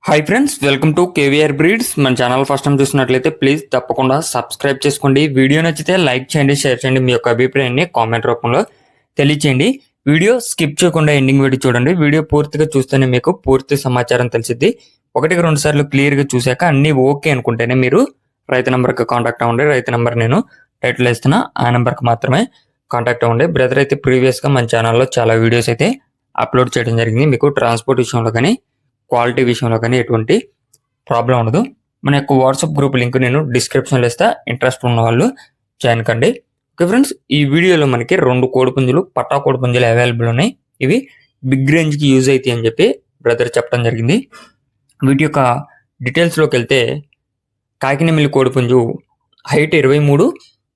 Hi friends, welcome to KVR breeds. మన channel first time చూసినట్లయితే please తప్పకుండా సబ్స్క్రైబ్ చేసుకోండి. వీడియో నచ్చితే లైక్ చేయండి, షేర్ చేయండి. మీ యొక్క అభిప్రాయాన్ని కామెంట్ రూపంలో తెలియచేయండి. వీడియో స్కిప్ చేయకుండా ఎండింగ్ వీడియో చూడండి. వీడియో పూర్తిగా చూస్తేనే మీకు పూర్తి సమాచారం తెలిసిద్ది. 1-2 సార్లు క్లియర్గా చూశాక అన్నీ ఓకే అనుకుంటేనే మీరు రైతు నెంబర్కి కాంటాక్ట్ అవ్వండి. రైతు నెంబర్ నేను టైటిల్ ఇస్తున్నా, ఆ నెంబర్కి మాత్రమే కాంటాక్ట్ అవ్వండి. బ్రదర్ అయితే ప్రీవియస్గా మన ఛానల్లో చాలా వీడియోస్ అయితే అప్లోడ్ చేయడం జరిగింది. మీకు ట్రాన్స్పోర్ట్ విషయంలో కానీ క్వాలిటీ విషయంలో కానీ ఎటువంటి ప్రాబ్లం ఉండదు. మన యొక్క వాట్సాప్ గ్రూప్ లింక్ నేను డిస్క్రిప్షన్లో ఇస్తా. ఇంట్రెస్ట్ ఉన్న వాళ్ళు జాయిన్ కండి. ఓకే ఫ్రెండ్స్, ఈ వీడియోలో మనకి 2 కోడిపుంజులు, పట్టా కోడిపుంజులు అవైలబుల్ ఉన్నాయి. ఇవి బిగ్ రేంజ్కి యూజ్ అవుతాయి అని చెప్పి బ్రదర్ చెప్పడం జరిగింది. వీటి యొక్క డీటెయిల్స్లోకి వెళ్తే, కాకినెమిలి కోడిపుంజు హైట్ 23,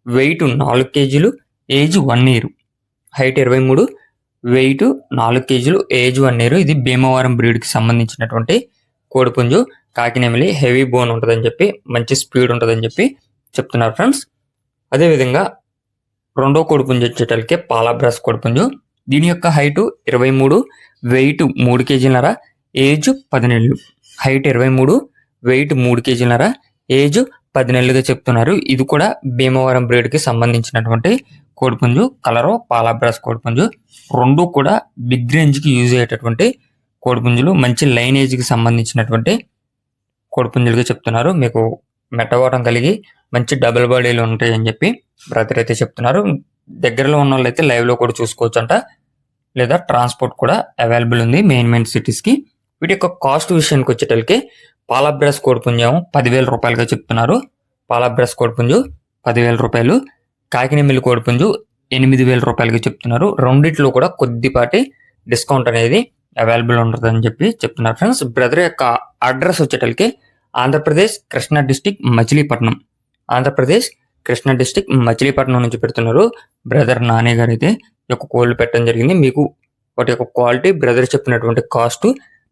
వెయిట్ 4 కేజీలు, ఏజ్ 1 ఇయర్. హైట్ 23, వెయిట్ 4 కేజీలు, ఏజ్ 1 ఇయర్. ఇది భీమవరం బ్రీడ్కి సంబంధించినటువంటి కోడిపుంజు. కాకినెమిలి హెవీ బోన్ ఉంటుందని చెప్పి, మంచి స్పీడ్ ఉంటుందని చెప్పి చెప్తున్నారు ఫ్రెండ్స్. అదేవిధంగా రెండో కోడిపుంజు వచ్చేటలకే పాలాబ్రాస్ కోడిపుంజు. దీని యొక్క హైట్ 23, వెయిట్ 3 కేజీలన్నర, ఏజ్ 10 నెలలు. హైట్ 23, వెయిట్ 3 కేజీలన్నర, ఏజ్ 10 నెలలుగా చెప్తున్నారు. ఇది కూడా భీమవరం బ్రీడ్కి సంబంధించినటువంటి కోడిపుంజు. కలరు పాలాబ్రాస్ కోడిపుంజు. 2 కూడా బిగ్ రేంజ్కి యూజ్ అయ్యేటటువంటి కోడిపుంజులు. మంచి లైనేజ్కి సంబంధించినటువంటి కోడిపుంజులుగా చెప్తున్నారు. మీకు మెట్టవాటం కలిగి మంచి డబుల్ బాడీలు ఉంటాయి అని చెప్పి బ్రదర్ అయితే చెప్తున్నారు. దగ్గరలో ఉన్న వాళ్ళు అయితే లైవ్లో కూడా చూసుకోవచ్చు అంట, లేదా ట్రాన్స్పోర్ట్ కూడా అవైలబుల్ ఉంది మెయిన్ సిటీస్కి. వీటి యొక్క కాస్ట్ విషయానికి వచ్చేటలకి పాలాబ్రాస్ కోడిపుంజు 10,000 రూపాయలుగా చెప్తున్నారు. పాలాబ్రాస్ కోడిపుంజు 10,000 రూపాయలు. కాకినెమిలి కోడిపుంజు 8,000 రూపాయలుగా చెప్తున్నారు. రెండిట్లో కూడా కొద్దిపాటి డిస్కౌంట్ అనేది అవైలబుల్ ఉంటుందని చెప్పి చెప్తున్నారు ఫ్రెండ్స్. బ్రదర్ యొక్క address వచ్చేటలకి Andhra Pradesh Krishna district Machilipatnam. Andhra Pradesh Krishna district Machilipatnam నుంచి పెడుతున్నారు. బ్రదర్ నాని గారు అయితే ఈ యొక్క కోళ్ళు పెట్టడం జరిగింది. మీకు వాటి యొక్క క్వాలిటీ, బ్రదర్ చెప్పినటువంటి కాస్ట్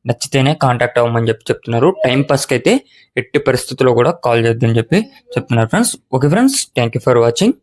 నచ్చితేనే కాంటాక్ట్ అవ్వమని చెప్పి చెప్తున్నారు. టైం పాస్కి అయితే ఎట్టి పరిస్థితుల్లో కూడా కాల్ చేద్దని చెప్పి చెప్తున్నారు friends. Okay friends, thank you for watching.